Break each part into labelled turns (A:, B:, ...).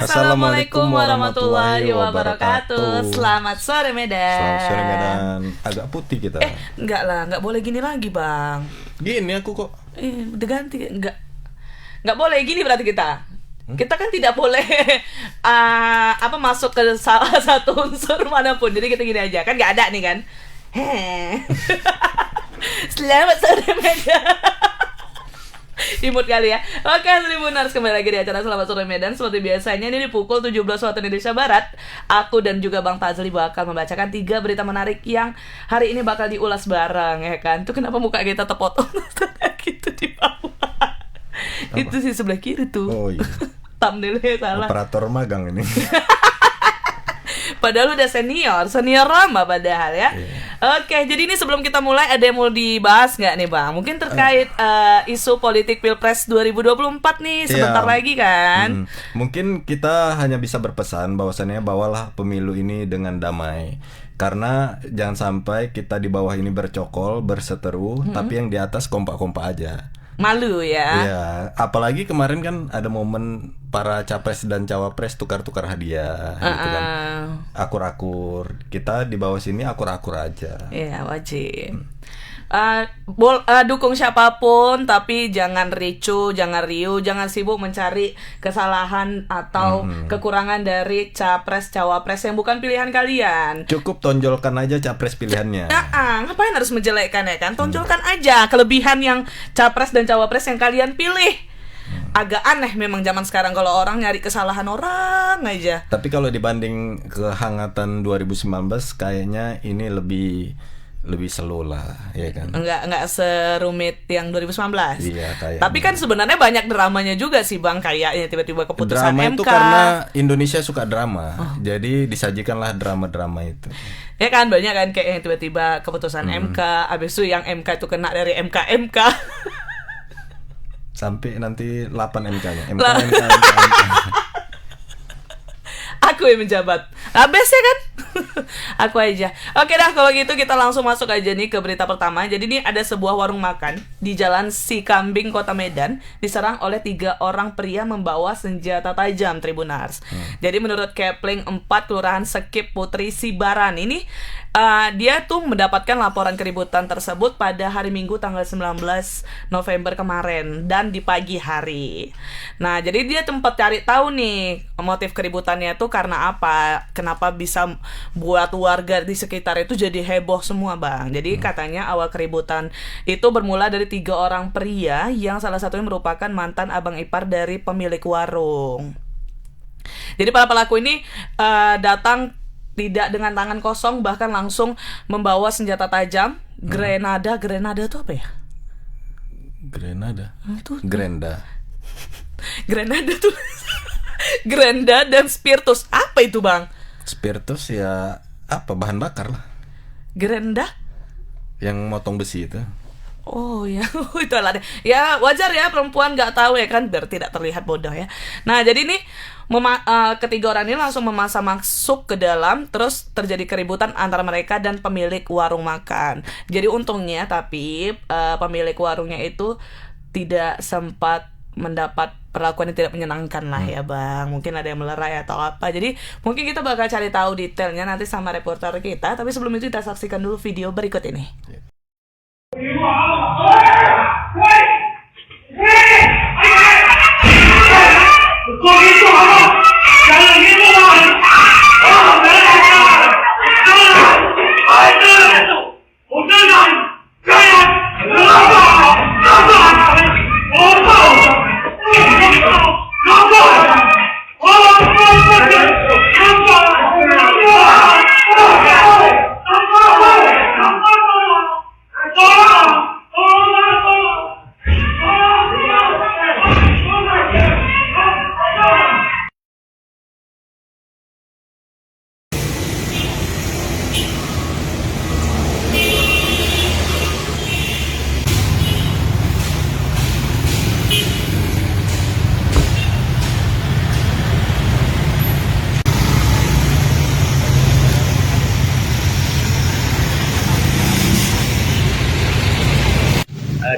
A: Assalamualaikum warahmatullahi wabarakatuh. Selamat sore Medan.
B: Selamat sore Medan. Agak putih kita.
A: Enggak lah, enggak boleh gini lagi bang.
B: Gini aku kok.
A: Udah ganti, enggak boleh gini berarti kita. Kita kan tidak boleh masuk ke salah satu unsur manapun. Jadi kita gini aja, kan nggak ada nih kan. Selamat sore Medan. Imut kali ya. Oke, Tribuners, kembali lagi di acara Selamat Sore Medan. Seperti biasanya ini di pukul 17 waktu Indonesia Barat, aku dan juga Bang Fazli bakal membacakan 3 berita menarik yang hari ini bakal diulas bareng, ya kan. Tuh kenapa muka kita terpotong gitu di bawah. Apa? Itu sih sebelah kiri tuh.
B: Oh iya.
A: Thumbnailnya salah.
B: Operator magang ini.
A: Padahal udah senior lama padahal ya. Oke, jadi ini sebelum kita mulai ada yang mau dibahas nggak nih Bang? Mungkin terkait isu politik Pilpres 2024 nih, sebentar lagi kan.
B: Mungkin kita hanya bisa berpesan bahwasannya bawalah pemilu ini dengan damai. Karena jangan sampai kita di bawah ini bercokol, berseteru, tapi yang di atas kompak-kompak aja.
A: Malu ya.
B: Iya, apalagi kemarin kan ada momen para capres dan cawapres tukar-tukar hadiah gitu kan. Akur-akur. Kita di bawah sini akur-akur aja.
A: Iya, wajib. Dukung siapapun, tapi jangan ricu, jangan riuh, jangan sibuk mencari kesalahan atau kekurangan dari capres-cawapres yang bukan pilihan kalian.
B: Cukup tonjolkan aja capres pilihannya.
A: Ngapain harus menjelekkan ya kan? Tonjolkan aja kelebihan yang capres dan cawapres yang kalian pilih. Agak aneh memang zaman sekarang kalau orang nyari kesalahan orang aja. Tapi
B: kalau dibanding kehangatan 2019 kayaknya ini lebih slow lah, ya kan?
A: Enggak serumit yang 2019.
B: Iya, kayaknya.
A: Tapi kan sebenarnya banyak dramanya juga sih Bang, kayaknya tiba-tiba keputusan
B: drama
A: MK.
B: Itu karena Indonesia suka drama. Jadi disajikanlah drama-drama itu.
A: Ya kan, banyak kan kayak yang tiba-tiba keputusan MK, habis itu yang MK itu kena dari MK.
B: Sampai nanti 8 MK-nya. MK.
A: Aku yang menjabat. Habis ya kan? Aku aja. Oke dah, kalau gitu kita langsung masuk aja nih ke berita pertama. Jadi ini ada sebuah warung makan di Jalan Sikambing, Kota Medan, diserang oleh 3 orang pria membawa senjata tajam, Tribunars. Jadi menurut Kepling 4 Kelurahan Sekip Putri Sibaran ini, dia tuh mendapatkan laporan keributan tersebut pada hari Minggu tanggal 19 November kemarin dan di pagi hari. Nah, jadi dia tempat cari tahu nih motif keributannya tuh karena apa? Kenapa bisa buat warga di sekitar itu jadi heboh semua, Bang. Jadi katanya awal keributan itu bermula dari 3 orang pria yang salah satunya merupakan mantan abang ipar dari pemilik warung. Jadi para pelaku ini datang tidak dengan tangan kosong, bahkan langsung membawa senjata tajam, grenada itu apa ya?
B: Grenada
A: tuh Grenada dan spiritus. Apa itu Bang?
B: Spiritus ya apa, bahan bakar lah.
A: Grenada?
B: Yang motong besi itu.
A: Oh ya, itu lah deh. Ya wajar ya perempuan nggak tahu ya kan, biar tidak terlihat bodoh ya. Nah jadi nih ketiga orang ini langsung masuk ke dalam, terus terjadi keributan antara mereka dan pemilik warung makan. Jadi untungnya tapi pemilik warungnya itu tidak sempat mendapat perlakuan yang tidak menyenangkan lah ya Bang. Mungkin ada yang melerai atau apa. Jadi mungkin kita bakal cari tahu detailnya nanti sama reporter kita. Tapi sebelum itu kita saksikan dulu video berikut ini.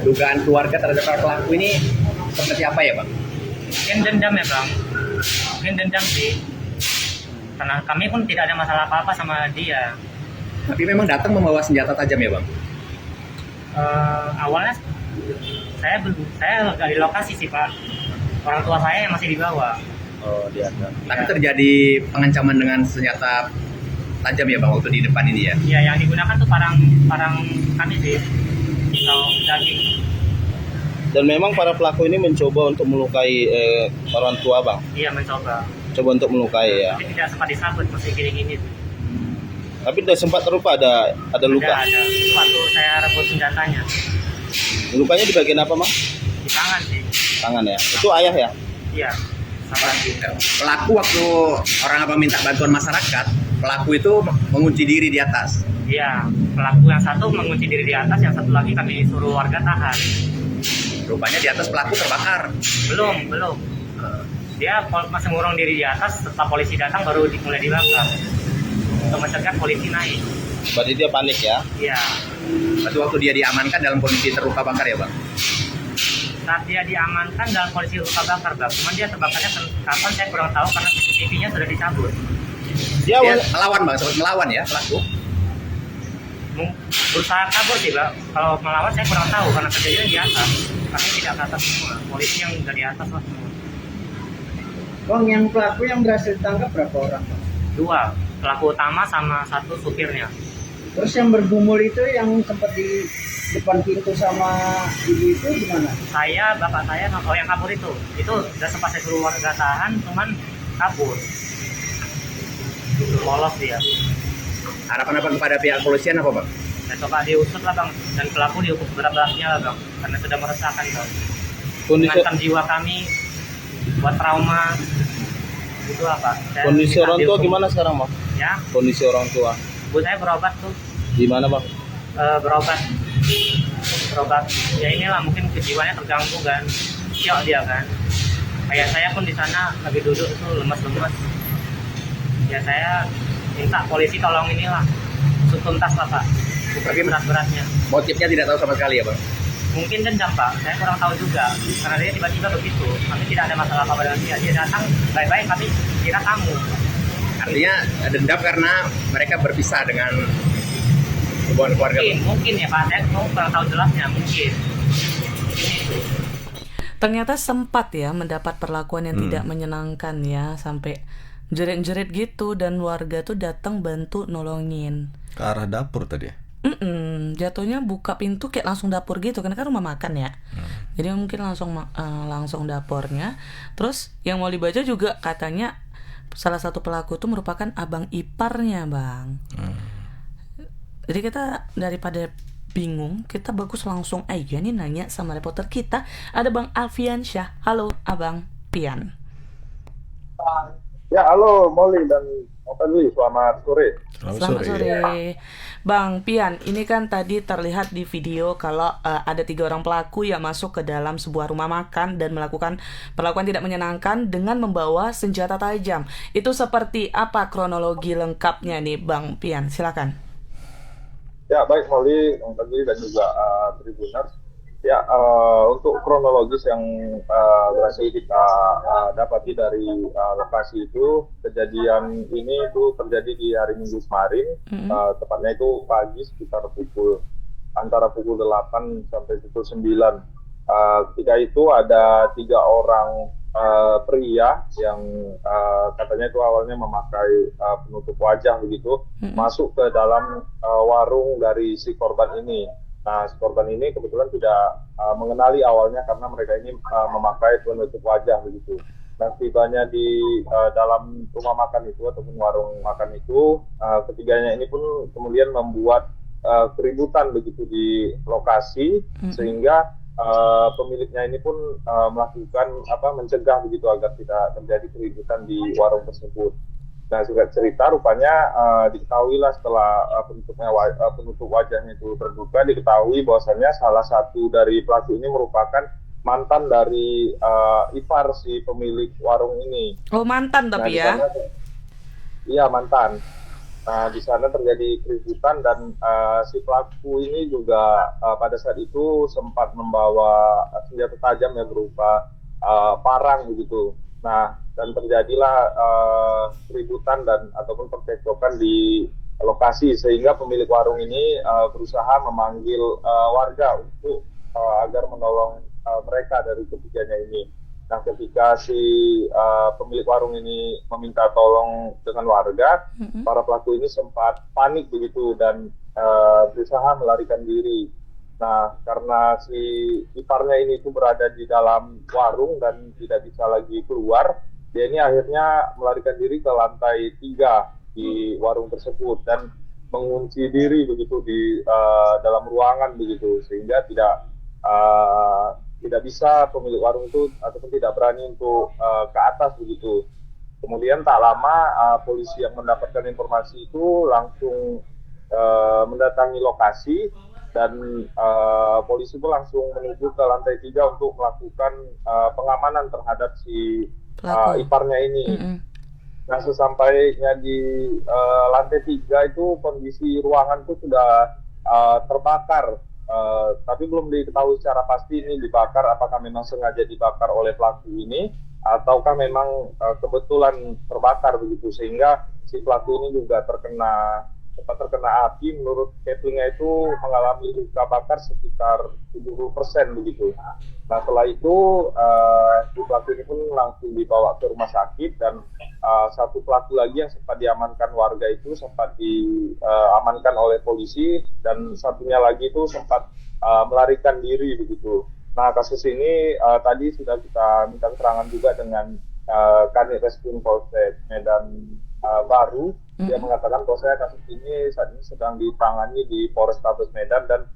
C: Dugaan keluarga terhadap para pelaku ini seperti apa ya Bang?
D: Mungkin dendam ya Bang.
C: Mungkin dendam sih, karena kami pun tidak ada masalah apa-apa sama dia.
D: Tapi memang datang membawa senjata tajam ya, Bang?
C: Awalnya saya nggak di lokasi sih, Pak. Orang tua saya yang masih di bawah.
D: Oh, di atas. Tapi terjadi pengancaman dengan senjata tajam ya, Bang, waktu di depan ini ya?
C: Iya, yang digunakan tuh parang kami sih, atau daging.
E: Dan memang para pelaku ini mencoba untuk melukai orang tua, Bang.
C: Iya, mencoba.
E: Coba untuk melukai ya.
C: Tapi tidak sempat disambut, masih gini-gini tuh.
E: Tapi tidak sempat terluka, ada luka.
C: Ada. Waktu saya rebut senjatanya
E: Lukanya di bagian apa, Bang?
C: di tangan sih.
E: Tangan ya. Itu ayah ya?
C: Iya, sama lagi.
D: Pelaku waktu orang Abang minta bantuan masyarakat, pelaku itu mengunci diri di atas.
C: Iya, pelaku yang satu mengunci diri di atas, yang satu lagi kami suruh warga tahan.
D: Rupanya di atas pelaku terbakar.
C: Belum. Dia masih ngurung diri di atas, setelah polisi datang baru mulai dibakar. Untuk mencegah polisi naik.
E: Berarti dia panik ya?
C: Iya.
D: Berarti waktu dia diamankan dalam kondisi terluka bakar ya, Bang?
C: Saat dia diamankan dalam kondisi luka bakar, Bang. Cuman dia terbakarnya kapan saya kurang tahu karena CCTV-nya sudah dicabut.
E: Dia
D: Dia melawan, Bang, sempat melawan ya pelaku.
C: Berusaha kabur sih, Bang. Kalau melawan saya kurang tahu karena kejadian di atas. Kami tidak ke atas semua. Polisi yang dari atas lah semua.
F: Bang, yang pelaku yang berhasil ditangkap berapa orang, Bang?
C: 2, pelaku utama sama 1 supirnya.
F: Terus yang bergumul itu yang sempat di depan pintu sama ibu itu gimana?
C: Bapak saya, yang kabur itu udah sempat saya suruh warga tahan, cuman kabur. Itu lolos dia.
D: Harapan Abang kepada pihak kepolisian apa, Bang?
C: Saya coba diusut lah, Bang, dan pelaku dihukum seberat-beratnya lah, Bang, karena sudah meresahkan, Bang.
E: kondisi
C: Mengancam jiwa kami, buat trauma. Itu apa?
E: kondisi orang tua gimana sekarang, Bang?
C: Ya,
E: Kondisi orang tua
C: ibu saya berobat tuh,
E: gimana, Bang?
C: berobat. Ya inilah, mungkin kejiwaannya terganggu kan, syok dia kan. Kayak saya pun di sana lagi duduk tuh lemas-lemas. Ya saya minta polisi tolong inilah, usut tuntas lah, Pak.
D: Tapi
C: Berat-beratnya.
D: motifnya tidak tahu sama sekali ya, Bang?
C: Mungkin dendam, Pak. Saya kurang tahu juga. Karena dia tiba-tiba begitu. Kami tidak ada masalah apa dengan dia. Dia datang baik-baik, tapi kira kamu.
D: Artinya dendam karena mereka berpisah dengan hubungan keluarga.
C: Mungkin ya, Pak. Saya kurang tahu jelasnya. Mungkin.
A: Ternyata sempat ya mendapat perlakuan yang tidak menyenangkan ya, sampai jerit-jerit gitu, dan warga tuh datang bantu nolongin.
B: Ke arah dapur tadi ya?
A: Jatuhnya buka pintu kayak langsung dapur gitu, karena kan rumah makan ya. Jadi mungkin langsung dapurnya. Terus yang mau dibaca juga katanya salah satu pelaku itu merupakan abang iparnya, Bang. Jadi kita daripada bingung, kita bagus langsung aja nih nanya sama reporter kita. Ada Bang Alfian Syah. Halo Abang Pian.
G: Ya, halo Molly dan Dwi, selamat sore.
A: Selamat sore. Bang Pian, ini kan tadi terlihat di video kalau ada 3 orang pelaku yang masuk ke dalam sebuah rumah makan dan melakukan perlakuan tidak menyenangkan dengan membawa senjata tajam. Itu seperti apa kronologi lengkapnya nih, Bang Pian? Silakan.
G: Ya, baik Molly, Dwi dan juga Tribuners. Ya, untuk kronologis yang berhasil kita dapati dari lokasi itu, kejadian ini itu terjadi di hari Minggu kemarin, tepatnya itu pagi sekitar antara pukul 8 sampai pukul 9. Ketika itu ada 3 orang pria yang katanya itu awalnya memakai penutup wajah begitu, masuk ke dalam warung dari si korban ini. Nah, si korban ini kebetulan tidak mengenali awalnya karena mereka ini memakai penutup wajah begitu. Nah, tibanya di dalam rumah makan itu ataupun warung makan itu, ketiganya ini pun kemudian membuat keributan begitu di lokasi, sehingga pemiliknya ini pun melakukan mencegah begitu agar tidak terjadi keributan di warung tersebut. Nah, juga cerita rupanya diketahuilah setelah penutup wajahnya itu terbuka, diketahui bahwasannya salah satu dari pelaku ini merupakan mantan dari ipar si pemilik warung ini.
A: Oh, mantan tapi ya?
G: Iya, mantan. Nah, di sana terjadi keributan dan si pelaku ini juga pada saat itu sempat membawa senjata tajam yang berupa parang begitu. Nah, dan terjadilah keributan dan ataupun percekcokan di lokasi, sehingga pemilik warung ini berusaha memanggil warga untuk agar menolong mereka dari ketiganya ini. Nah, ketika si pemilik warung ini meminta tolong dengan warga, para pelaku ini sempat panik begitu dan berusaha melarikan diri. Nah, karena si iparnya ini itu berada di dalam warung dan tidak bisa lagi keluar, dia ini akhirnya melarikan diri ke lantai 3 di warung tersebut dan mengunci diri begitu di dalam ruangan begitu, sehingga tidak bisa pemilik warung itu ataupun tidak berani untuk ke atas begitu. Kemudian tak lama polisi yang mendapatkan informasi itu langsung mendatangi lokasi dan polisi pun langsung menuju ke lantai 3 untuk melakukan pengamanan terhadap si iparnya ini. Nah, sesampainya di lantai 3 itu kondisi ruangan itu sudah terbakar. Tapi belum diketahui secara pasti ini dibakar apakah memang sengaja dibakar oleh pelaku ini ataukah memang kebetulan terbakar begitu, sehingga si pelaku ini juga sempat terkena api. Menurut Ketlingnya itu mengalami luka bakar sekitar 70% begitu. Nah, setelah itu si pelaku ini pun langsung dibawa ke rumah sakit dan satu pelaku lagi yang sempat diamankan warga itu sempat diamankan oleh polisi dan satunya lagi itu sempat melarikan diri begitu. Nah, kasus ini tadi sudah kita minta keterangan juga dengan Kanit Reskrim Polsek Medan Baru. Dia mengatakan bahwa kasus ini saat ini sedang ditangani di Polrestabes Medan dan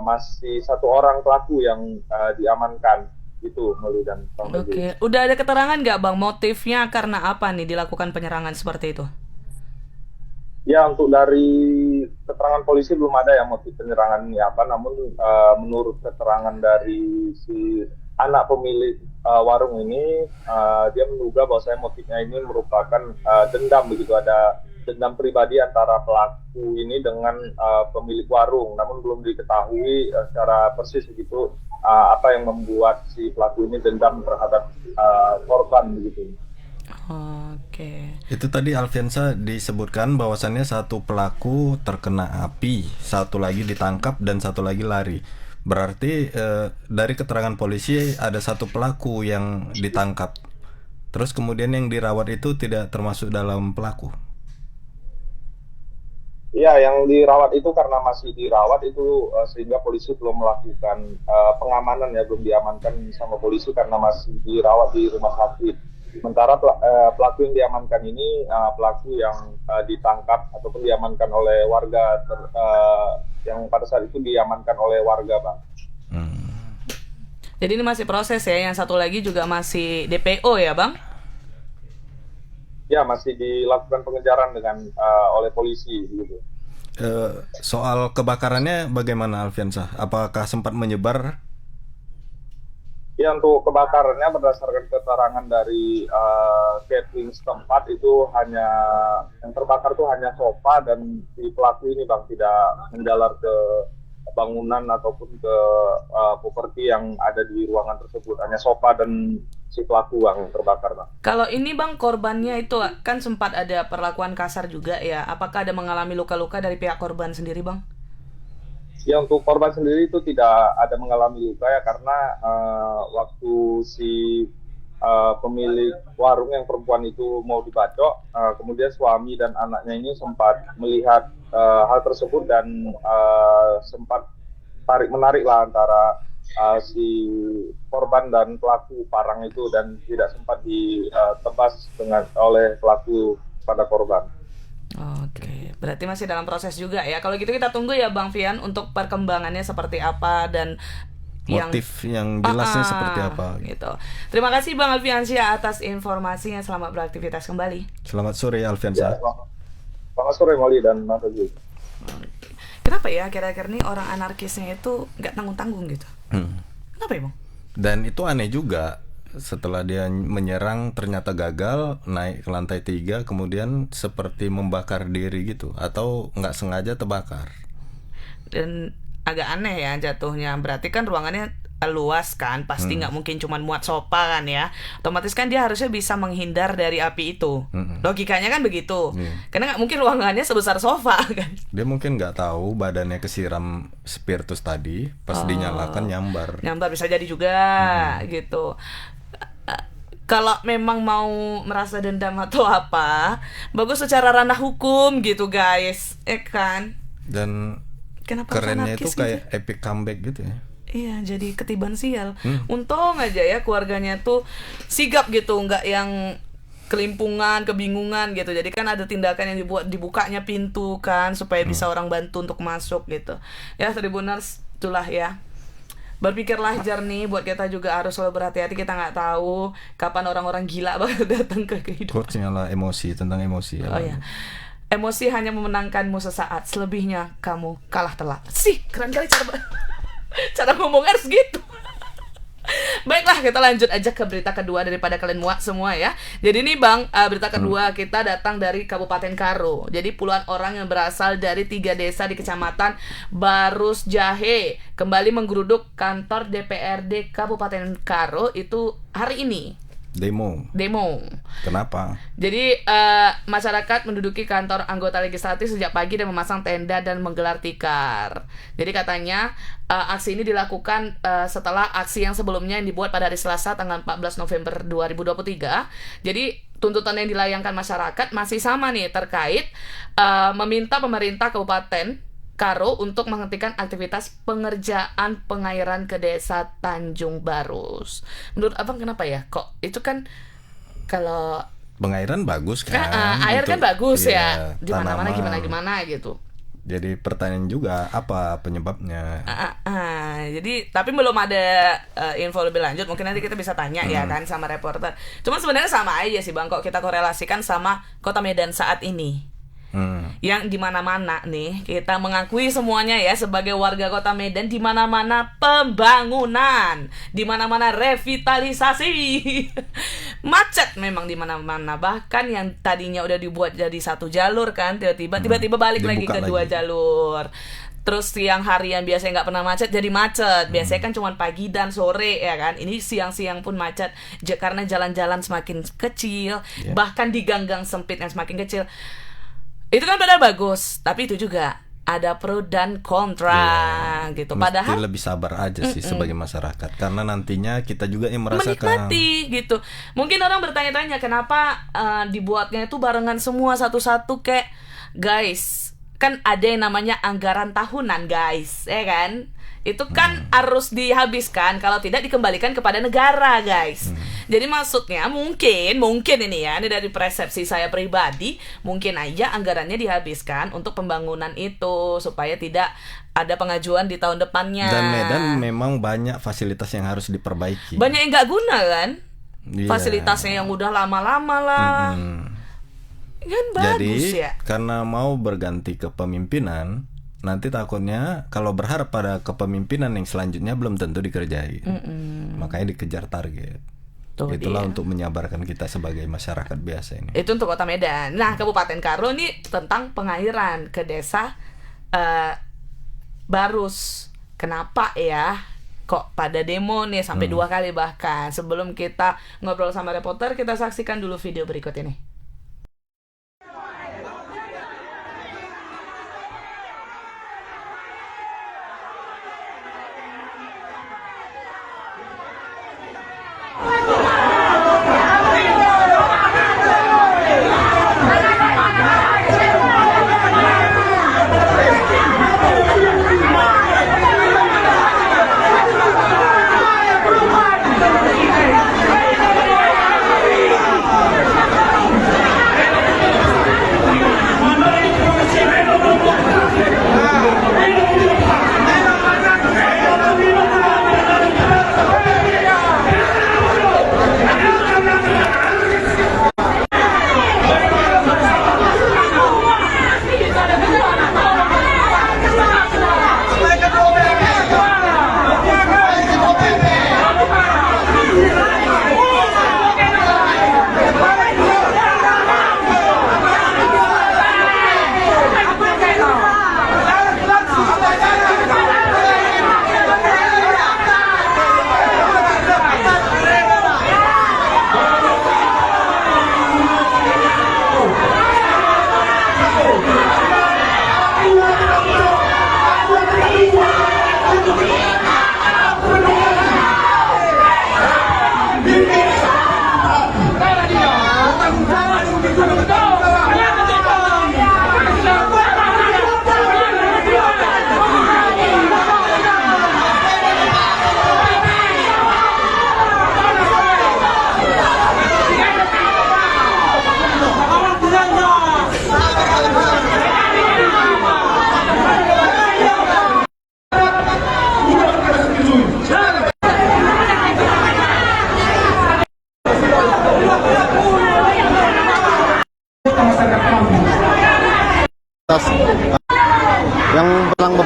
G: masih satu orang pelaku yang diamankan itu, Meli dan Bang.
A: Oke, udah ada keterangan nggak Bang motifnya karena apa nih dilakukan penyerangan seperti itu?
G: Ya, untuk dari keterangan polisi belum ada yang motif penyerangan ini apa, namun menurut keterangan dari si anak pemilik warung ini, dia menduga bahwa motifnya ini merupakan dendam begitu, ada dendam pribadi antara pelaku ini dengan pemilik warung, namun belum diketahui secara persis begitu apa yang membuat si pelaku ini dendam terhadap korban begitu.
A: Oke.
B: Itu tadi Alfiansa disebutkan bahwasannya satu pelaku terkena api, satu lagi ditangkap dan satu lagi lari. Berarti dari keterangan polisi ada satu pelaku yang ditangkap. Terus kemudian yang dirawat itu tidak termasuk dalam pelaku.
G: Ya, yang dirawat itu karena masih dirawat itu sehingga polisi belum melakukan pengamanan ya, belum diamankan sama polisi karena masih dirawat di rumah sakit. Sementara pelaku yang diamankan ini pelaku yang ditangkap ataupun diamankan oleh warga yang pada saat itu diamankan oleh warga, Bang.
A: Jadi ini masih proses ya, yang satu lagi juga masih DPO ya, Bang?
G: Ya, masih dilakukan pengejaran oleh polisi gitu.
B: Soal kebakarannya bagaimana Alfiansa? Apakah sempat menyebar?
G: Ya, untuk kebakarannya berdasarkan keterangan dari catering setempat itu hanya yang terbakar itu hanya sofa dan si pelaku ini, Bang, tidak menjalar ke bangunan ataupun ke properti yang ada di ruangan tersebut, hanya sofa dan si pelaku, Bang, yang terbakar, Bang.
A: Kalau ini, Bang, korbannya itu kan sempat ada perlakuan kasar juga ya. Apakah ada mengalami luka-luka dari pihak korban sendiri, Bang?
G: Ya, untuk korban sendiri itu tidak ada mengalami luka ya, karena waktu si pemilik warung yang perempuan itu mau dibacok, kemudian suami dan anaknya ini sempat melihat hal tersebut dan sempat tarik-menarik lah antara si korban dan pelaku parang itu dan tidak sempat ditebas oleh pelaku pada korban.
A: Oke, berarti masih dalam proses juga ya. Kalau gitu kita tunggu ya Bang Fian untuk perkembangannya seperti apa dan
B: motif yang jelasnya seperti apa
A: gitu. Terima kasih Bang Alfiansyah atas informasinya. Selamat beraktivitas kembali.
B: Selamat sore Alfiansyah.
G: Ya, selamat sore Molly dan Mas Teguh.
A: Kenapa ya akhir-akhir ini orang anarkisnya itu nggak tanggung-tanggung gitu? Kenapa ya Bang?
B: Dan itu aneh juga. Setelah dia menyerang ternyata gagal, naik ke lantai 3, kemudian seperti membakar diri gitu, atau nggak sengaja terbakar.
A: Dan agak aneh ya jatuhnya. Berarti kan ruangannya luas kan, pasti nggak mungkin cuma muat sofa kan ya. Otomatis kan dia harusnya bisa menghindar dari api itu. Logikanya kan begitu. Karena nggak mungkin ruangannya sebesar sofa kan.
B: Dia mungkin nggak tahu badannya kesiram spiritus tadi, pas dinyalakan nyambar.
A: Nyambar bisa jadi juga gitu. Kalau memang mau merasa dendam atau apa, bagus secara ranah hukum gitu guys, kan?
B: Dan
A: kenapa
B: kerennya itu
A: anarkis
B: kayak epic comeback gitu ya.
A: Iya, jadi ketiban sial. Untung aja ya keluarganya tuh sigap gitu, nggak yang kelimpungan, kebingungan gitu. Jadi kan ada tindakan yang dibukanya pintu kan, supaya bisa orang bantu untuk masuk gitu. Ya, Tribuners, itulah ya. Berpikirlah jernih, buat kita juga harus selalu berhati-hati. Kita nggak tahu kapan orang-orang gila bakal datang ke kehidupan.
B: Quotes-nya lah emosi, tentang emosi.
A: Oh ya. Emosi hanya memenangkanmu sesaat, selebihnya kamu kalah telak. Sih, keren kali cara ngomong harus gitu. Baiklah, kita lanjut aja ke berita kedua daripada kalian muak semua ya. Jadi ini Bang, berita kedua kita datang dari Kabupaten Karo. Jadi puluhan orang yang berasal dari 3 desa di Kecamatan Barus Jahe kembali menggeruduk kantor DPRD Kabupaten Karo itu hari ini.
B: Demo. Kenapa?
A: Jadi masyarakat menduduki kantor anggota legislatif sejak pagi dan memasang tenda dan menggelar tikar. Jadi katanya aksi ini dilakukan setelah aksi yang sebelumnya yang dibuat pada hari Selasa tanggal 14 November 2023. Jadi tuntutan yang dilayangkan masyarakat masih sama nih, terkait meminta pemerintah Kabupaten Karo untuk menghentikan aktivitas pengerjaan pengairan ke desa Tanjung Barus. Menurut Abang kenapa ya? Kok itu kan kalau
B: pengairan bagus kan?
A: Air kan bagus ya.
B: Iya,
A: Di mana-mana
B: tanaman.
A: gimana gitu.
B: Jadi pertanyaan juga apa penyebabnya?
A: Jadi tapi belum ada info lebih lanjut. Mungkin nanti kita bisa tanya ya kan sama reporter. Cuma sebenarnya sama aja sih Bang, kok kita korelasikan sama Kota Medan saat ini. Yang di mana-mana nih kita mengakui semuanya ya sebagai warga Kota Medan, di mana-mana pembangunan, di mana-mana revitalisasi. Macet memang di mana-mana, bahkan yang tadinya udah dibuat jadi 1 jalur kan tiba-tiba balik lagi ke 2 jalur. Terus siang hari yang biasanya nggak pernah macet jadi macet. Biasanya kan cuma pagi dan sore ya kan. Ini siang-siang pun macet karena jalan-jalan semakin kecil, bahkan di gang-gang sempit yang semakin kecil. Itu kan padahal bagus, tapi itu juga ada pro dan kontra gitu. Padahal
B: lebih sabar aja sih sebagai masyarakat, karena nantinya kita juga yang merasakan
A: menikmati gitu. Mungkin orang bertanya-tanya kenapa dibuatnya itu barengan semua satu-satu kayak guys. Kan ada yang namanya anggaran tahunan guys, ya kan? Itu kan harus dihabiskan, kalau tidak dikembalikan kepada negara guys. Jadi maksudnya mungkin ini ya, ini dari persepsi saya pribadi, mungkin aja anggarannya dihabiskan untuk pembangunan itu supaya tidak ada pengajuan di tahun depannya.
B: Dan Medan memang banyak fasilitas yang harus diperbaiki.
A: Banyak yang nggak guna kan?
B: Iya.
A: Fasilitasnya yang udah lama-lama lah. Kan bagus
B: Jadi,
A: ya.
B: karena mau berganti kepemimpinan, nanti takutnya kalau berharap pada kepemimpinan yang selanjutnya belum tentu dikerjai. Makanya dikejar target. Itulah untuk menyabarkan kita sebagai masyarakat biasa ini.
A: Itu untuk Kota Medan. Nah, Kabupaten Karo ini tentang pengairan ke desa Barus. Kenapa ya? Kok pada demo nih sampai 2 kali bahkan. Sebelum kita ngobrol sama reporter, kita saksikan dulu video berikut ini.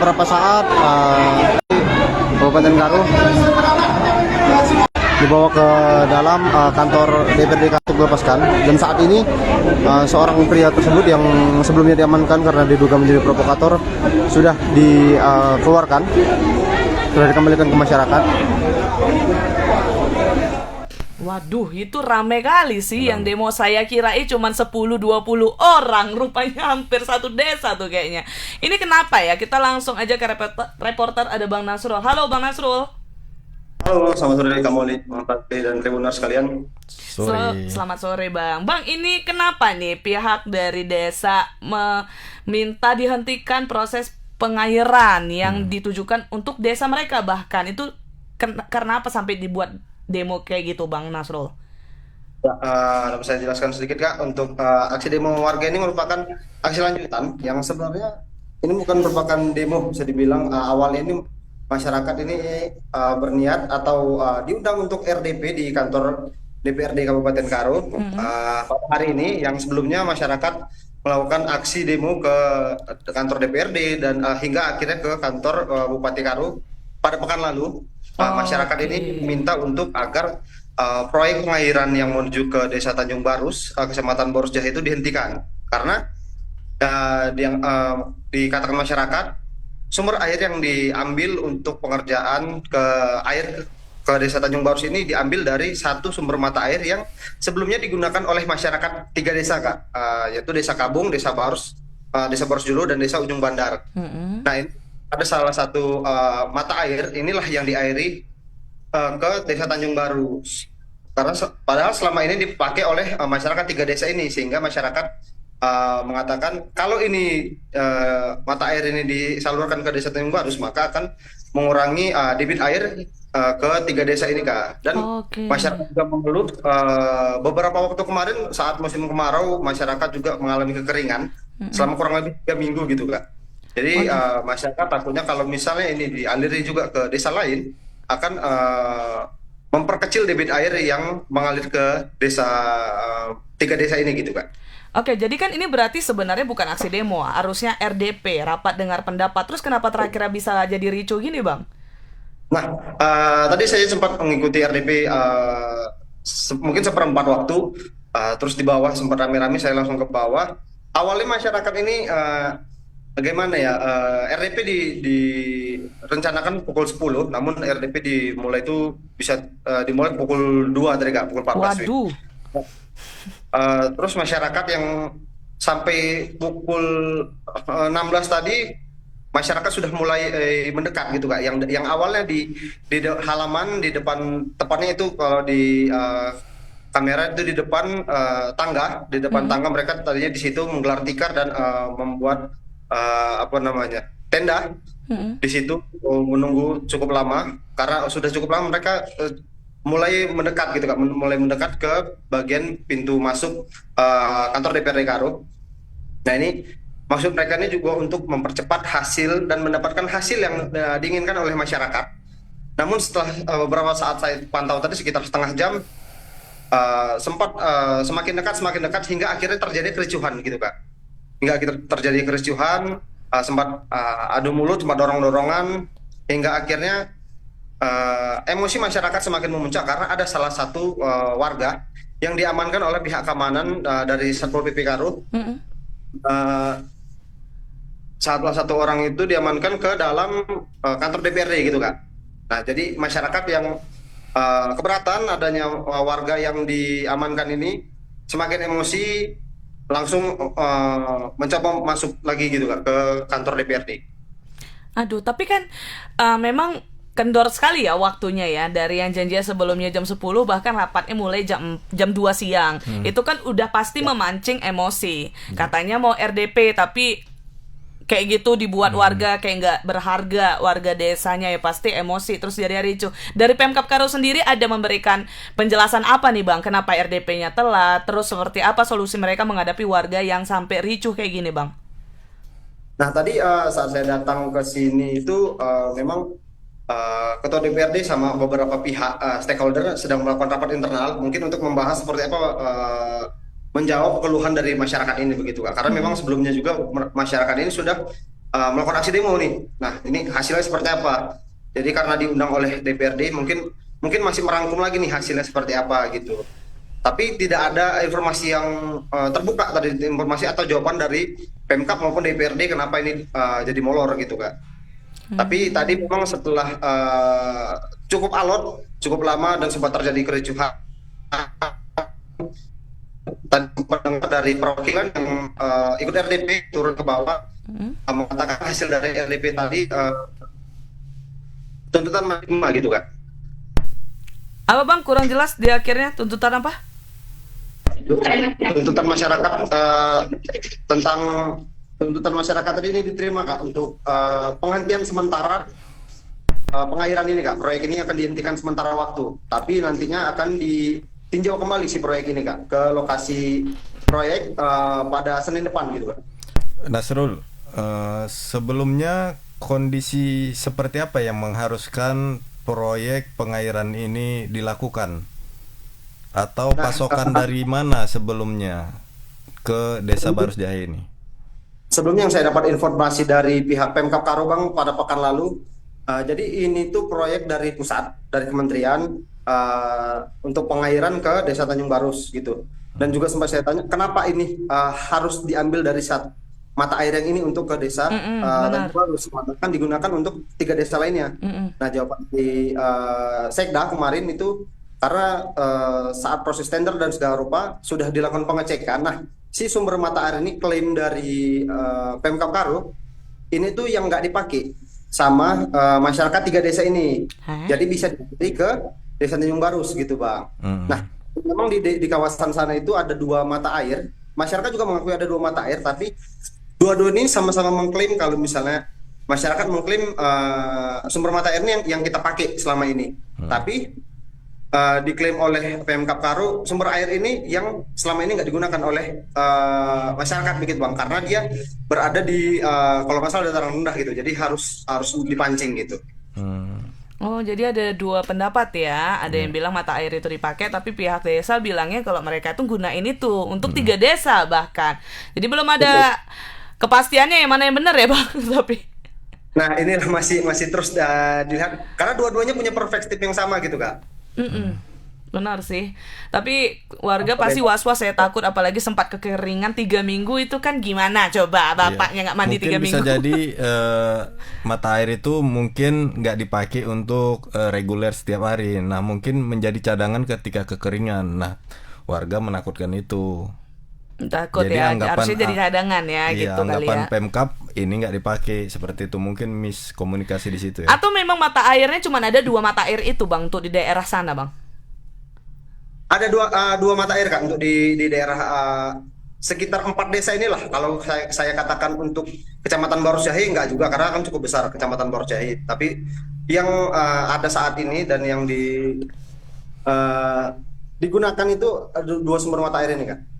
H: beberapa saat Kabupaten Karo dibawa ke dalam kantor DPRD untuk dilepaskan, dan saat ini seorang pria tersebut yang sebelumnya diamankan karena diduga menjadi provokator sudah dikeluarkan, sudah dikembalikan ke masyarakat.
A: Waduh, itu rame kali sih yang demo. Saya kirain cuma 10-20 orang, rupanya hampir satu desa tuh kayaknya. Ini kenapa ya? Kita langsung aja ke reporter, ada Bang Nasrul. Halo Bang Nasrul.
H: Halo, selamat sore Kamoli, dan Tribuners sekalian.
A: Selamat sore Bang. Bang, ini kenapa nih pihak dari desa meminta dihentikan proses pengairan yang ditujukan untuk desa mereka, bahkan itu karena apa sampai dibuat demo kayak gitu Bang Nasrul?
H: Dapat saya jelaskan sedikit Kak, untuk aksi demo warga ini merupakan aksi lanjutan yang sebenarnya ini bukan merupakan demo, bisa dibilang awalnya ini masyarakat ini berniat atau diundang untuk RDP di kantor DPRD Kabupaten Karo. Pada hari ini yang sebelumnya masyarakat melakukan aksi demo ke kantor DPRD dan hingga akhirnya ke kantor Bupati Karo pada pekan lalu. Masyarakat ini minta untuk agar proyek pengairan yang menuju ke Desa Tanjung Barus, Kecamatan Barus Jaya itu dihentikan karena yang dikatakan masyarakat, sumber air yang diambil untuk pengerjaan ke Desa Tanjung Barus ini diambil dari satu sumber mata air yang sebelumnya digunakan oleh masyarakat 3 desa Kak, yaitu Desa Kabung, Desa Barus Julu, dan Desa Ujung Bandar. Nah, ini ada salah satu mata air inilah yang diairi ke Desa Tanjung Barus. Karena padahal selama ini dipakai oleh masyarakat 3 desa ini, sehingga masyarakat mengatakan kalau ini mata air ini disalurkan ke Desa Tanjung Barus maka akan mengurangi debit air ke 3 desa ini Kak. Dan masyarakat juga mengeluh beberapa waktu kemarin saat musim kemarau masyarakat juga mengalami kekeringan selama kurang lebih 3 minggu gitu Kak. Jadi masyarakat takutnya kalau misalnya ini dialiri juga ke desa lain akan memperkecil debit air yang mengalir ke desa 3 desa ini gitu Kak.
A: Oke, jadi kan ini berarti sebenarnya bukan aksi demo, harusnya RDP, rapat dengar pendapat. Terus kenapa terakhir bisa jadi ricu gini Bang?
H: Nah, tadi saya sempat mengikuti RDP mungkin seperempat waktu, terus di bawah sempat rame-rame, saya langsung ke bawah. Awalnya masyarakat ini bagaimana ya, RDP direncanakan pukul 10, namun RDP dimulai itu bisa dimulai pukul 2 tadi Kak, pukul 14.
A: Waduh.
H: Terus masyarakat yang sampai pukul 16 tadi, masyarakat sudah mulai mendekat gitu Kak. Yang awalnya di halaman di depan, tepatnya itu kalau di kamera itu di depan tangga, tangga mereka tadinya di situ menggelar tikar dan membuat tenda di situ menunggu cukup lama. Karena sudah cukup lama mereka mulai mendekat gitu Kak, mulai mendekat ke bagian pintu masuk kantor DPRD Karo. Nah, ini maksud mereka ini juga untuk mempercepat hasil dan mendapatkan hasil yang diinginkan oleh masyarakat. Namun setelah beberapa saat saya pantau tadi sekitar setengah jam, sempat semakin dekat hingga akhirnya terjadi kericuhan gitu Kak. Hingga akhirnya terjadi kericuhan, sempat adu mulut, sempat dorong-dorongan, hingga akhirnya emosi masyarakat semakin memuncak karena ada salah satu warga yang diamankan oleh pihak keamanan dari Satpol PP Karo. Salah satu orang itu diamankan ke dalam kantor DPRD gitu Kak. Nah, jadi masyarakat yang keberatan adanya warga yang diamankan ini semakin emosi, langsung mencoba masuk lagi gitu Kak ke kantor DPRD.
A: Aduh, tapi kan memang kendor sekali ya waktunya ya, dari yang janjinya sebelumnya jam 10 bahkan rapatnya mulai jam 2 siang. Itu kan udah pasti memancing emosi. Katanya mau RDP tapi kayak gitu dibuat warga kayak nggak berharga, warga desanya ya pasti emosi terus jadi ricuh. Dari Pemkab Karo sendiri ada memberikan penjelasan apa nih Bang, kenapa RDP-nya telat, terus seperti apa solusi mereka menghadapi warga yang sampai ricuh kayak gini Bang?
H: Nah, tadi saat saya datang ke sini itu memang Ketua DPRD sama beberapa pihak stakeholder sedang melakukan rapat internal mungkin untuk membahas seperti apa menjawab keluhan dari masyarakat ini begitu Kak. Karena memang sebelumnya juga masyarakat ini sudah melakukan aksi demo nih. Nah, ini hasilnya seperti apa? Jadi karena diundang oleh DPRD, mungkin masih merangkum lagi nih hasilnya seperti apa gitu. Tapi tidak ada informasi yang terbuka tadi, informasi atau jawaban dari Pemkab maupun DPRD kenapa ini jadi molor gitu Kak. Tapi tadi memang setelah cukup alot, cukup lama dan sempat terjadi kericuhan. Dan mendengar dari perwakilan yang ikut RDP turun ke bawah mengatakan hasil dari RDP tadi tuntutan maksimal gitu Kak.
A: Apa Bang, kurang jelas di akhirnya tuntutan apa?
H: Tuntutan masyarakat tentang tuntutan masyarakat tadi ini diterima Kak untuk penghentian sementara pengairan ini Kak. Proyek ini akan dihentikan sementara waktu, tapi nantinya akan ditinjau kembali si proyek ini Kak ke lokasi proyek pada Senin depan gitu Kak.
B: Nasrul, sebelumnya kondisi seperti apa yang mengharuskan proyek pengairan ini dilakukan? Atau pasokan dari mana sebelumnya ke Desa Barusjahe ini?
H: Sebelumnya yang saya dapat informasi dari pihak Pemkab Karo Bang pada pekan lalu, jadi ini tuh proyek dari pusat, dari kementerian untuk pengairan ke Desa Tanjung Barus gitu. Dan juga sempat saya tanya, kenapa ini harus diambil dari mata air yang ini untuk ke Desa Tanjung Barus? Kan digunakan untuk 3 desa lainnya. Nah, jawaban di Sekda kemarin itu karena saat proses tender dan segala rupa sudah dilakukan pengecekan. Nah, si sumber mata air ini klaim dari Pemkab Karo ini tuh yang nggak dipakai sama masyarakat 3 desa ini. Jadi bisa diberi ke Desa Tanjung Barus gitu Bang. Nah, memang di kawasan sana itu ada 2 mata air. Masyarakat juga mengakui ada 2 mata air, tapi dua-dua ini sama-sama mengklaim kalau misalnya masyarakat mengklaim sumber mata air ini yang kita pakai selama ini. Tapi diklaim oleh Pemkab Karo sumber air ini yang selama ini nggak digunakan oleh masyarakat begitu Bang, karena dia berada di kalau nggak salah dataran rendah gitu, jadi harus dipancing gitu.
A: Oh, jadi ada 2 pendapat ya. Ada yang bilang mata air itu dipakai, tapi pihak desa bilangnya kalau mereka tuh gunain itu untuk 3 desa bahkan. Jadi belum ada kepastiannya yang mana yang benar ya Bang. Tapi
H: nah, ini masih terus dilihat karena dua-duanya punya perspektif yang sama gitu Kak.
A: Benar sih. Tapi warga pasti was-was, saya takut apalagi sempat kekeringan 3 minggu itu kan gimana coba bapaknya nggak mandi 3 minggu.
B: Mungkin bisa jadi mata air itu mungkin nggak dipakai untuk reguler setiap hari. Nah, mungkin menjadi cadangan ketika kekeringan. Nah, warga menakutkan itu.
A: Takut
B: Jadi
A: ya, harusnya jadi cadangan ya, gitu kali
B: anggapan
A: ya.
B: Pemkab ini nggak dipakai seperti itu, mungkin miskomunikasi di situ ya.
A: Atau memang mata airnya cuma ada 2 mata air itu Bang, untuk di daerah sana Bang?
H: Ada dua mata air Kak untuk di daerah sekitar 4 desa inilah. Kalau saya katakan untuk Kecamatan Barusjahe enggak juga, karena kan cukup besar Kecamatan Barusjahe. Tapi yang ada saat ini dan yang digunakan itu ada 2 sumber mata air ini Kak.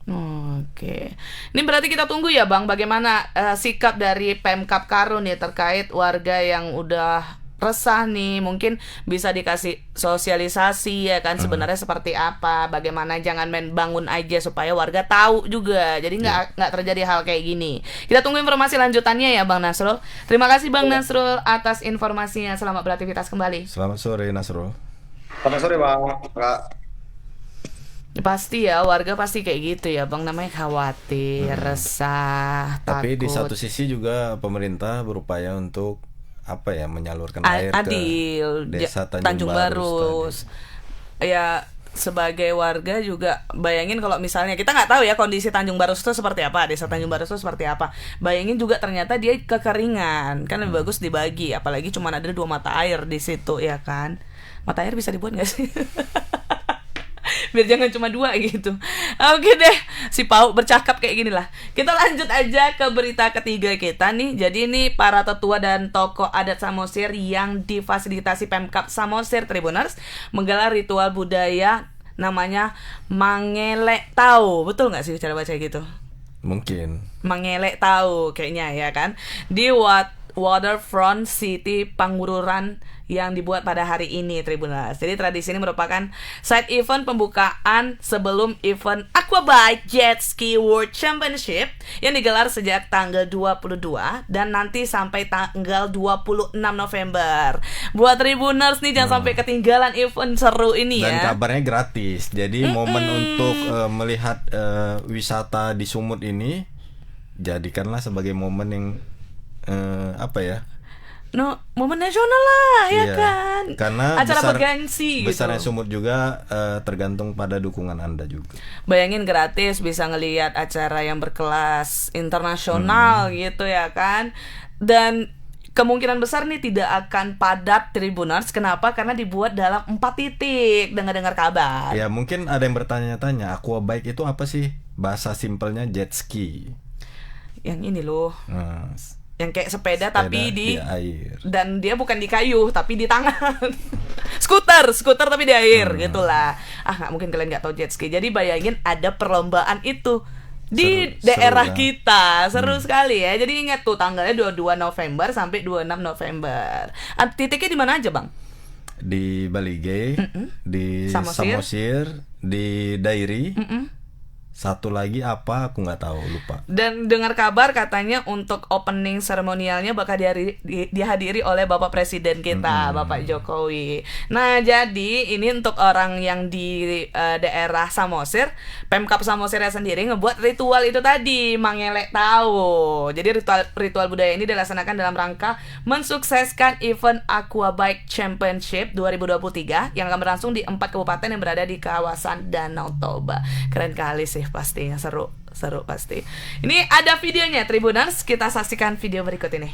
A: Oke. Ini berarti kita tunggu ya Bang, bagaimana sikap dari Pemkab Karo nih terkait warga yang udah resah nih. Mungkin bisa dikasih sosialisasi ya kan, sebenarnya seperti apa, bagaimana, jangan main bangun aja supaya warga tahu juga. Jadi nggak terjadi hal kayak gini. Kita tunggu informasi lanjutannya ya Bang Nasrul. Terima kasih Bang Nasrul atas informasinya. Selamat beraktivitas kembali.
B: Selamat sore Nasrul.
H: Selamat sore Bang. Kak.
A: Pasti ya, warga pasti kayak gitu ya Bang, namanya khawatir, resah,
B: Tapi
A: takut.
B: di satu sisi juga pemerintah berupaya untuk apa ya, menyalurkan air
A: adil,
B: ke Desa
A: Tanjung Barus. Ya, sebagai warga juga bayangin kalau misalnya kita nggak tahu ya kondisi Tanjung Barus itu seperti apa, Desa Tanjung Barus itu seperti apa. Bayangin juga ternyata dia kekeringan, kan lebih bagus dibagi, apalagi cuma ada 2 mata air di situ ya kan. Mata air bisa dibuat nggak sih? Biar jangan cuma 2 gitu. Oke deh, si Pau bercakap kayak gini lah. Kita lanjut aja ke berita ketiga kita nih. Jadi ini para tetua dan tokoh adat Samosir yang difasilitasi Pemkab Samosir Tribuners menggelar ritual budaya namanya Mangelek Tau. Betul nggak sih cara baca gitu?
B: Mungkin
A: Mangelek Tau kayaknya ya kan. Di Waterfront City Pangururan yang dibuat pada hari ini, Tribuners. Jadi tradisi ini merupakan side event pembukaan sebelum event Aquabike Jet Ski World Championship yang digelar sejak tanggal 22 dan nanti sampai tanggal 26 November. Buat Tribuners nih jangan sampai ketinggalan event seru ini ya.
B: Dan kabarnya gratis. Jadi momen untuk melihat wisata di Sumut ini jadikanlah sebagai momen yang
A: momen nasional lah ya
B: Iya,
A: kan.
B: karena
A: acara bergengsi
B: besarnya
A: gitu.
B: Sumut juga tergantung pada dukungan Anda juga.
A: Bayangin gratis bisa ngelihat acara yang berkelas internasional gitu ya kan. Dan kemungkinan besar nih tidak akan padat Tribuners. Kenapa? Karena dibuat dalam 4 titik. Dengar kabar.
B: Ya mungkin ada yang bertanya-tanya, aquabike itu apa sih? Bahasa simpelnya jet ski.
A: Yang ini loh.
B: Nah,
A: Yang kayak sepeda tapi di
B: air.
A: dan dia bukan di kayu tapi di tangan. skuter tapi di air gitulah. Nggak mungkin kalian nggak tahu jet ski. Jadi bayangin ada perlombaan itu di daerah
B: seru
A: kita. Seru sekali ya. Jadi ingat tuh tanggalnya 22 November sampai 26 November. Titiknya di mana aja, Bang?
B: Di Balige, di
A: Samosir.
B: Samosir, di Dairi. Satu lagi apa aku nggak tahu, lupa.
A: Dan dengar kabar katanya untuk opening seremonialnya bakal dihadiri oleh Bapak Presiden kita, Bapak Jokowi. Nah, jadi ini untuk orang yang di daerah Samosir, Pemkab Samosirnya sendiri ngebuat ritual itu tadi, Mangelek tahu. Jadi ritual budaya ini dilaksanakan dalam rangka mensukseskan event Aquabike Championship 2023 yang akan berlangsung di 4 kabupaten yang berada di kawasan Danau Toba. Keren kali sih. Pastinya seru pasti. Ini ada videonya Tribuners, kita saksikan video berikut ini.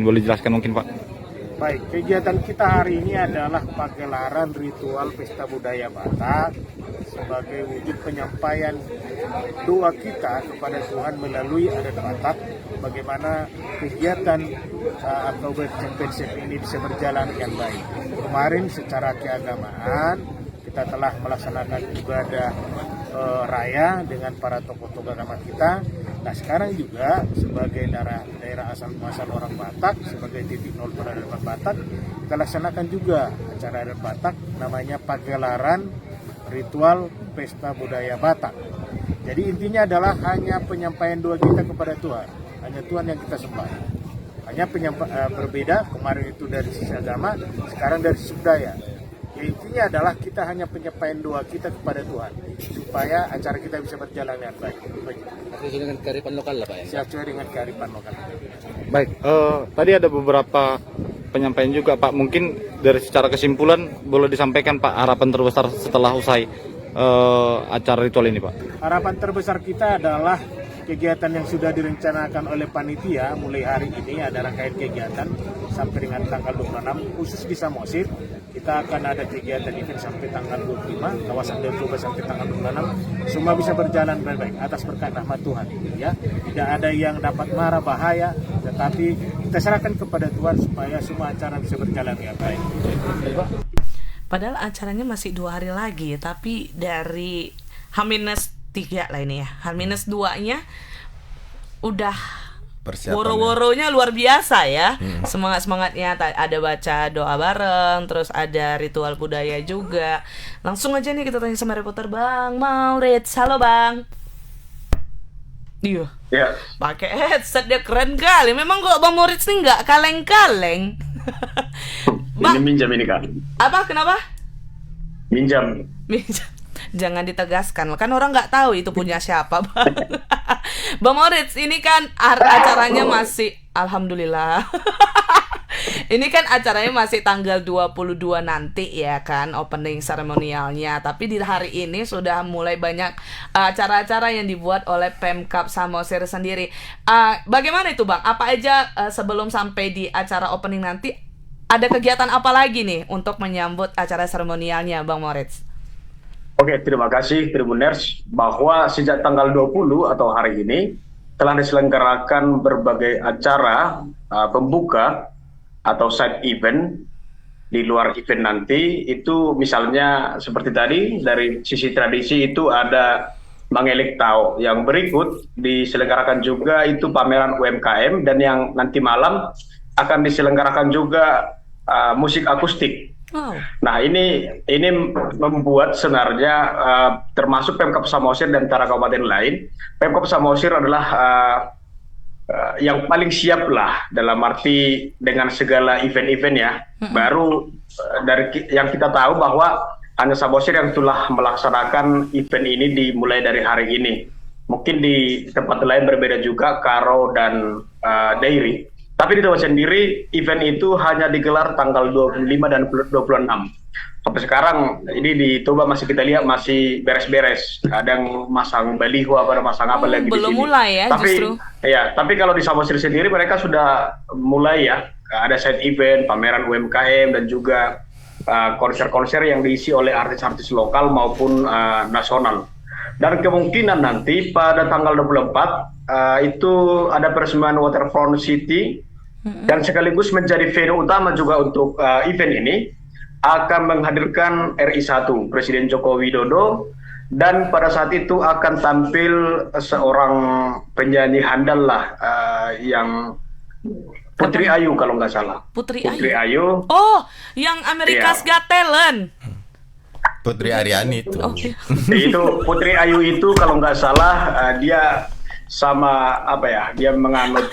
I: Boleh jelaskan mungkin Pak?
J: Baik, kegiatan kita hari ini adalah pagelaran ritual Pesta Budaya Batak sebagai wujud penyampaian doa kita kepada Tuhan melalui adat Batak, bagaimana kegiatan Aquabike Championship ini bisa berjalan dengan baik. Kemarin secara keagamaan kita telah melaksanakan ibadah raya dengan para tokoh-tokoh agama kita. Nah sekarang juga sebagai daerah asal muasal orang Batak, sebagai titik nol peradaban Batak, kita laksanakan juga acara adat Batak namanya pagelaran ritual Pesta Budaya Batak. Jadi intinya adalah hanya penyampaian doa kita kepada Tuhan, hanya Tuhan yang kita sembah. Hanya berbeda, kemarin itu dari sisi agama, sekarang dari sisi budaya. Ya, intinya adalah kita hanya penyampaian doa kita kepada Tuhan supaya acara kita bisa berjalan dengan baik.
D: Sesuai dengan kearifan lokal lah Pak ya?
J: Sesuai dengan kearifan lokal.
I: Baik, tadi ada beberapa penyampaian juga Pak. Mungkin dari secara kesimpulan boleh disampaikan Pak harapan terbesar setelah usai acara ritual ini Pak.
J: Harapan terbesar kita adalah kegiatan yang sudah direncanakan oleh panitia mulai hari ini ada rangkaian kegiatan sampai dengan tanggal 26 khusus di Samosir. Kita akan ada kegiatan event sampai tanggal 25, kawasan Danau Toba sampai tanggal 26. Semua bisa berjalan baik-baik atas berkat rahmat Tuhan, ya. Tidak ada yang dapat marah bahaya, tetapi kita serahkan kepada Tuhan supaya semua acara bisa berjalan dengan baik.
A: Padahal acaranya masih 2 hari lagi, tapi dari H-3 lah ini ya, H-2-nya udah woro-woronya luar biasa ya. Semangat-semangatnya ada baca doa bareng, terus ada ritual budaya juga. Langsung aja nih kita tanya sama reporter Bang Maurits. Halo Bang. Iya.
K: Ya.
A: Pakai headset dia keren kali. Memang kok Bang Maurits nih nggak kaleng-kaleng.
K: Ini minjam ini Kak.
A: Apa? Kenapa?
K: Minjam.
A: Jangan ditegaskan, kan orang nggak tahu itu punya siapa, Bang. Bang Maurits, ini kan acaranya masih, alhamdulillah. Ini kan acaranya masih tanggal 22 nanti ya kan, opening seremonialnya. Tapi di hari ini sudah mulai banyak acara-acara yang dibuat oleh Pemkab Samosir sendiri. Bagaimana itu Bang? Apa aja sebelum sampai di acara opening nanti, ada kegiatan apa lagi nih untuk menyambut acara seremonialnya Bang Maurits?
K: Oke, terima kasih Tribuners, bahwa sejak tanggal 20 atau hari ini telah diselenggarakan berbagai acara pembuka atau side event di luar event nanti. Itu misalnya seperti tadi dari sisi tradisi itu ada Mangelik Tao. Yang berikut diselenggarakan juga itu pameran UMKM, dan yang nanti malam akan diselenggarakan juga musik akustik.
A: Wow.
K: Nah ini membuat sebenarnya termasuk Pemkab Samosir dan antara kabupaten lain, Pemkab Samosir adalah yang paling siap lah dalam arti dengan segala event-event ya. Baru dari yang kita tahu bahwa hanya Samosir yang telah melaksanakan event ini dimulai dari hari ini. Mungkin di tempat lain berbeda juga, Karo dan Dairi. Tapi di Toba sendiri, event itu hanya digelar tanggal 25 dan 26. Sampai sekarang, ini di Toba masih kita lihat masih beres-beres. Ada yang masang baliho, ada masang apa lagi di sini.
A: Belum mulai ya justru.
K: Ya, tapi kalau di Samosir sendiri mereka sudah mulai ya. Ada side event, pameran UMKM, dan juga konser-konser yang diisi oleh artis-artis lokal maupun nasional. Dan kemungkinan nanti pada tanggal 24 itu ada peresmian Waterfront City, dan sekaligus menjadi venue utama juga untuk event ini, akan menghadirkan RI1 Presiden Joko Widodo, dan pada saat itu akan tampil seorang penyanyi handal lah yang Putri Ayu kalau nggak salah.
A: Putri
K: Ayu.
A: Oh, yang America's Got Talent.
B: Putri Aryani itu.
K: Itu Putri Ayu itu kalau nggak salah dia sama apa ya? Dia menganut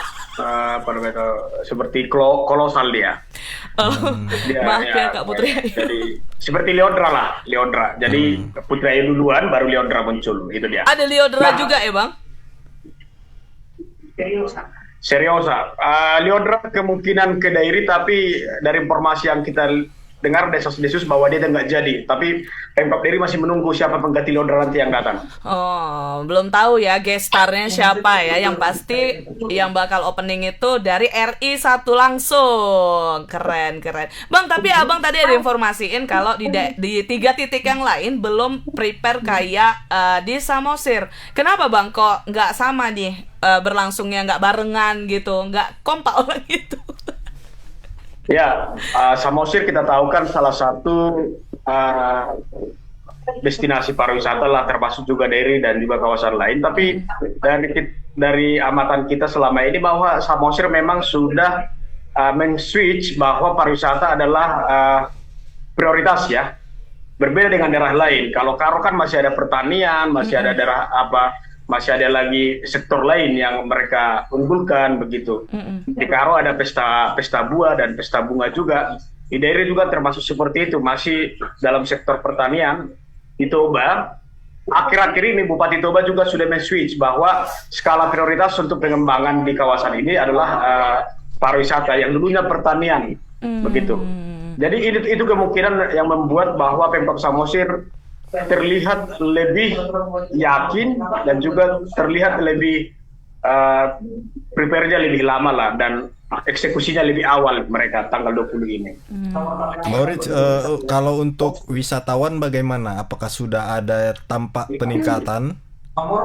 K: seperti kolosal dia.
A: Maaf ya Kak Putri Ayu.
K: Jadi seperti Leodra lah, Leodra. Jadi Putri Ayu duluan, baru Leodra muncul. Itu dia.
A: Ada Leodra juga ya Bang?
K: Seriosa. Leodra kemungkinan ke Dairi, tapi dari informasi yang kita dengar desas-desus bahwa dia nggak jadi, tapi Pemkab Dairi masih menunggu siapa pengganti Leodra nanti yang datang.
A: Oh, belum tahu ya gestarnya siapa ya. Yang pasti yang bakal opening itu dari RI1 langsung. Keren. Bang, tapi Abang tadi ada informasiin kalau di 3 titik yang lain belum prepare kayak di Samosir. Kenapa Bang kok nggak sama nih berlangsungnya, nggak barengan gitu, nggak kompak orang gitu?
K: Ya, Samosir kita tahu kan salah satu destinasi pariwisata lah, termasuk juga Dairi dan juga kawasan lain. Tapi dari amatan kita selama ini bahwa Samosir memang sudah men-switch bahwa pariwisata adalah prioritas ya. Berbeda dengan daerah lain. Kalau Karo kan masih ada pertanian, masih ada daerah masih ada lagi sektor lain yang mereka unggulkan begitu. Di Karo ada pesta buah dan pesta bunga juga. Di daerah juga termasuk seperti itu, masih dalam sektor pertanian. Di Toba, akhir-akhir ini Bupati Toba juga sudah men-switch bahwa skala prioritas untuk pengembangan di kawasan ini adalah pariwisata yang dulunya pertanian, begitu. Jadi itu kemungkinan yang membuat bahwa Pemkab Samosir terlihat lebih yakin dan juga terlihat lebih prepare-nya lebih lama lah dan eksekusinya lebih awal mereka tanggal 20 ini.
B: Maurits, kalau untuk wisatawan bagaimana? Apakah sudah ada tampak peningkatan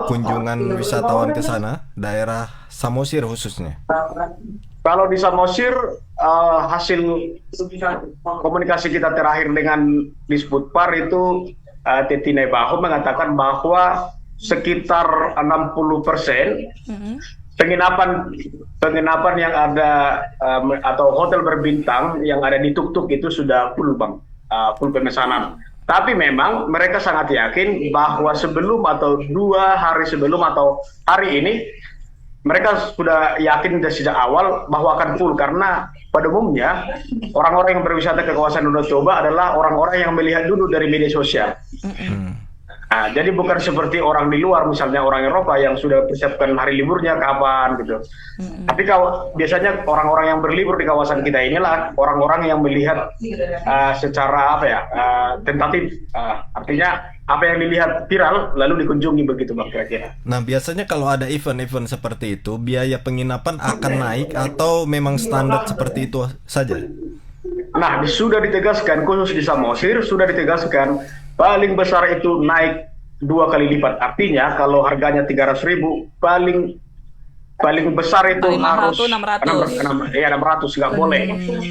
B: kunjungan wisatawan ke sana, daerah Samosir khususnya?
K: Kalau di Samosir, hasil komunikasi kita terakhir dengan Disputpar itu, Tetine Baho mengatakan bahwa sekitar 60% penginapan yang ada atau hotel berbintang yang ada di Tuk-Tuk itu sudah full, Bang, full pemesanan. Tapi memang mereka sangat yakin bahwa sebelum atau 2 hari sebelum atau hari ini mereka sudah yakin dari sejak awal bahwa akan full, karena pada umumnya orang-orang yang berwisata ke kawasan Danau Toba adalah orang-orang yang melihat dulu dari media sosial. Nah, jadi bukan seperti orang di luar, misalnya orang Eropa yang sudah persiapkan hari liburnya kapan gitu. Tapi kalau biasanya orang-orang yang berlibur di kawasan kita inilah orang-orang yang melihat secara tentatif, artinya apa yang dilihat viral lalu dikunjungi begitu, Bang, kira-kira.
B: Nah, biasanya kalau ada event-event seperti itu, biaya penginapan akan naik atau memang standar seperti itu saja?
K: Nah, sudah ditegaskan, khusus di Samosir sudah ditegaskan paling besar itu naik 2 kali lipat. Artinya kalau harganya 300.000, paling besar itu
A: paling
K: harus
A: 600
K: nggak boleh.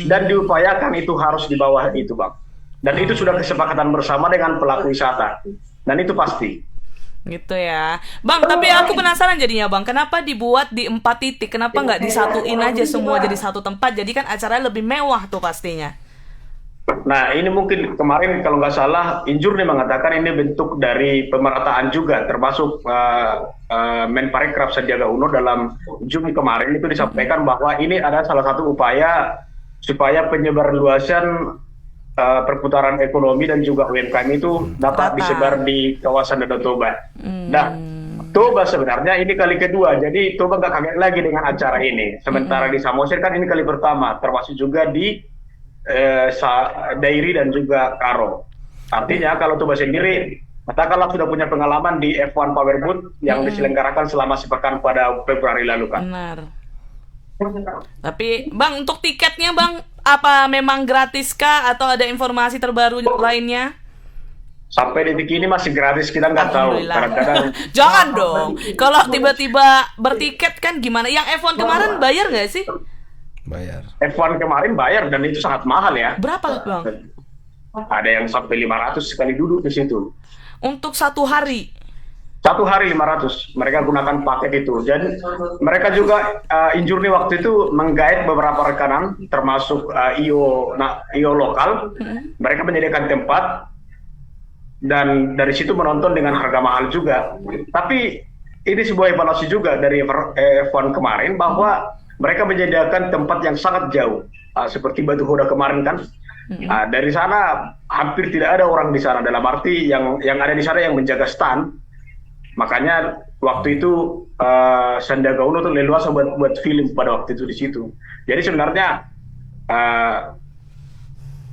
K: Dan diupayakan itu harus di bawah itu, Bang. Dan itu sudah kesepakatan bersama dengan pelaku wisata. Dan itu pasti.
A: Gitu ya, Bang. Tapi aku penasaran jadinya, Bang, kenapa dibuat di 4 titik? Kenapa nggak disatuin aja semua jadi satu tempat? Jadi kan acaranya lebih mewah tuh pastinya.
K: Nah, ini mungkin kemarin kalau nggak salah Injurni mengatakan ini bentuk dari pemerataan juga, termasuk Menparekraf Sandiaga Uno dalam Juni kemarin itu disampaikan bahwa ini ada salah satu upaya supaya penyebarluasan perputaran ekonomi dan juga UMKM itu dapat disebar di kawasan Danau Toba. Nah, Toba sebenarnya ini kali kedua, jadi Toba nggak kaget lagi dengan acara ini. Sementara di Samosir kan ini kali pertama, termasuk juga di Dairi dan juga Karo. Artinya kalau Toba sendiri, katakanlah sudah punya pengalaman di F1 Powerboat yang diselenggarakan selama sepekan pada Februari lalu, kan.
A: Benar. Tapi, Bang, untuk tiketnya, Bang, apa memang gratis kah atau ada informasi terbaru lainnya?
K: Sampai detik ini masih gratis, kita nggak tahu. Kadang-kadang
A: jangan dong. Kalau tiba-tiba bertiket kan gimana? Yang F1 kemarin bayar nggak sih?
B: Bayar.
K: F1 kemarin bayar dan itu sangat mahal ya.
A: Berapa, Bang?
K: Ada yang sampai 500 sekali duduk di situ.
A: Untuk 1 hari?
K: 1 hari 500. Mereka gunakan paket itu. Dan mereka juga Injurni waktu itu menggait beberapa rekanan, termasuk IO lokal. Mereka menyediakan tempat dan dari situ menonton dengan harga mahal juga. Tapi ini sebuah evaluasi juga dari F1 kemarin bahwa mereka menyediakan tempat yang sangat jauh, seperti Batu Hoda kemarin kan. Dari sana hampir tidak ada orang di sana, dalam arti yang ada di sana yang menjaga stand. Makanya waktu itu Sandiaga Uno tuh leluasa buat film pada waktu itu di situ. Jadi sebenarnya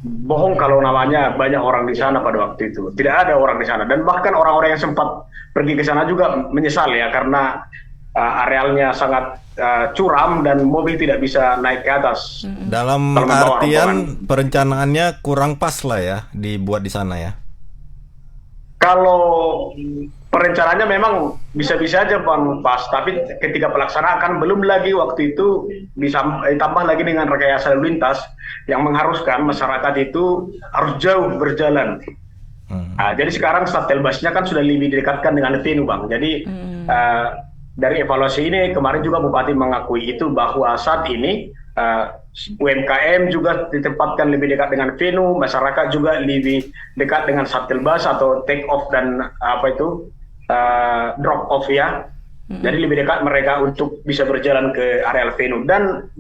K: bohong kalau namanya banyak orang di sana pada waktu itu. Tidak ada orang di sana, dan bahkan orang-orang yang sempat pergi ke sana juga menyesal ya, karena arealnya sangat curam dan mobil tidak bisa naik ke atas.
B: Dalam artian perencanaannya kurang pas lah ya dibuat di sana ya.
K: Kalau perencanaannya memang bisa-bisa aja, Bang, pas, tapi ketika pelaksanaan belum lagi waktu itu ditambah lagi dengan rekayasa lalu lintas yang mengharuskan masyarakat itu harus jauh berjalan. Jadi sekarang shuttle busnya kan sudah lebih didekatkan dengan venue, Bang. Jadi dari evaluasi ini kemarin juga Bupati mengakui itu, bahwa saat ini UMKM juga ditempatkan lebih dekat dengan venue, masyarakat juga lebih dekat dengan shuttle bus atau take off dan drop off ya. Jadi lebih dekat mereka untuk bisa berjalan ke areal venue, dan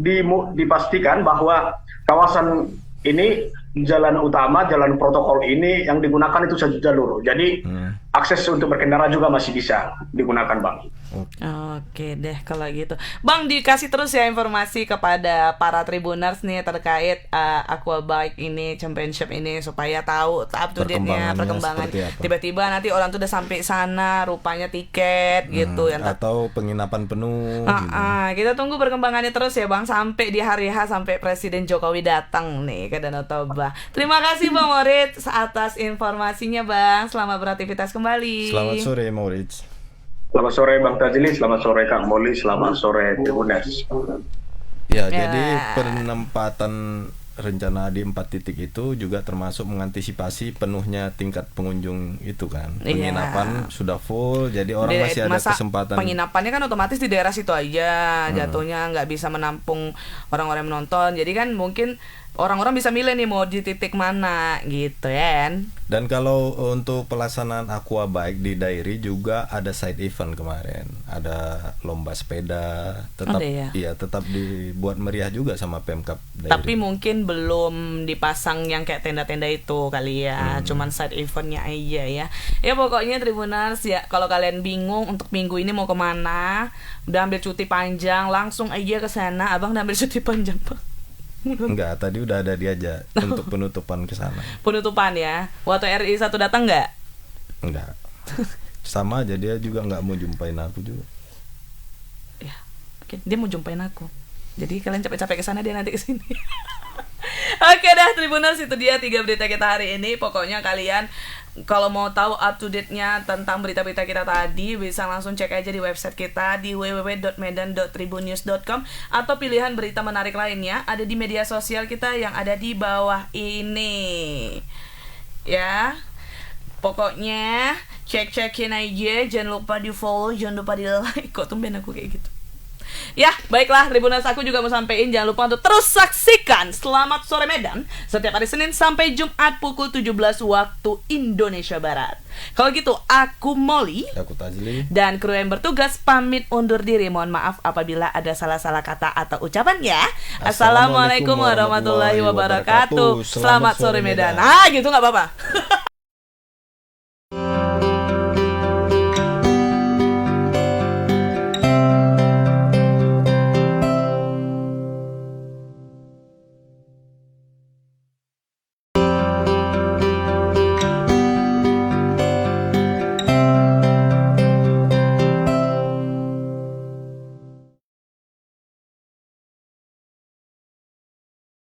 K: dipastikan bahwa kawasan ini jalan utama, jalan protokol ini yang digunakan itu satu jalur. Jadi akses untuk berkendara juga masih bisa digunakan, Bang.
A: Oke deh kalau gitu. Bang, dikasih terus ya informasi kepada para Tribuners nih terkait Aquabike ini, championship ini, supaya tahu up to date-nya perkembangan. Tiba-tiba nanti orang tuh udah sampai sana, rupanya tiket gitu ya.
B: Atau penginapan penuh.
A: Kita tunggu perkembangannya terus ya Bang, sampai di hari H, sampai Presiden Jokowi datang nih ke Danau Toba. Terima kasih Bang Moritz atas informasinya Bang. Selamat beraktivitas kembali.
B: Selamat sore Moritz.
K: Selamat sore Bang Tajili, selamat sore Kang Moli, selamat sore Tribuners.
B: Ya, jadi penempatan rencana di 4 titik itu juga termasuk mengantisipasi penuhnya tingkat pengunjung itu kan. Penginapan sudah full, jadi orang masih ada kesempatan.
A: Penginapannya kan otomatis di daerah situ aja, jatuhnya nggak bisa menampung orang-orang yang menonton. Jadi kan mungkin orang-orang bisa milih nih mau di titik mana gitu ya kan.
B: Dan kalau untuk pelaksanaan Aquabike di Dairi juga ada side event kemarin. Ada lomba sepeda, tetap dibuat meriah juga sama Pemkab Dairi.
A: Tapi mungkin belum dipasang yang kayak tenda-tenda itu kali ya. Cuman side eventnya aja ya. Ya pokoknya Tribuners ya, kalau kalian bingung untuk minggu ini mau kemana, udah ambil cuti panjang, langsung aja ke sana. Abang udah ambil cuti panjang Pak?
B: Enggak, tadi udah ada diajak untuk penutupan ke sana.
A: Penutupan ya. Waktu RI 1 datang enggak?
B: Enggak. Sama aja, dia juga enggak mau jumpain aku juga.
A: Ya, oke, dia mau jumpain aku. Jadi kalian capek-capek ke sana, dia nanti ke sini. Oke dah Tribuners, itu dia 3 berita kita hari ini. Pokoknya kalian kalau mau tahu up to date-nya tentang berita-berita kita tadi, bisa langsung cek aja di website kita di www.medan.tribunnews.com, atau pilihan berita menarik lainnya ada di media sosial kita yang ada di bawah ini. Ya. Pokoknya cek-cekin aja, jangan lupa di-follow, jangan lupa di-like. Kok tumben aku kayak gitu. Ya, baiklah Tribuners, aku juga mau sampein jangan lupa untuk terus saksikan Selamat Sore Medan setiap hari Senin sampai Jumat pukul 17 waktu Indonesia Barat. Kalau gitu, aku Molly,
B: aku Tajli,
A: dan kru yang bertugas pamit undur diri. Mohon maaf apabila ada salah-salah kata atau ucapan ya. Assalamualaikum warahmatullahi wabarakatuh. Selamat Sore Medan. Ah, gitu nggak apa-apa.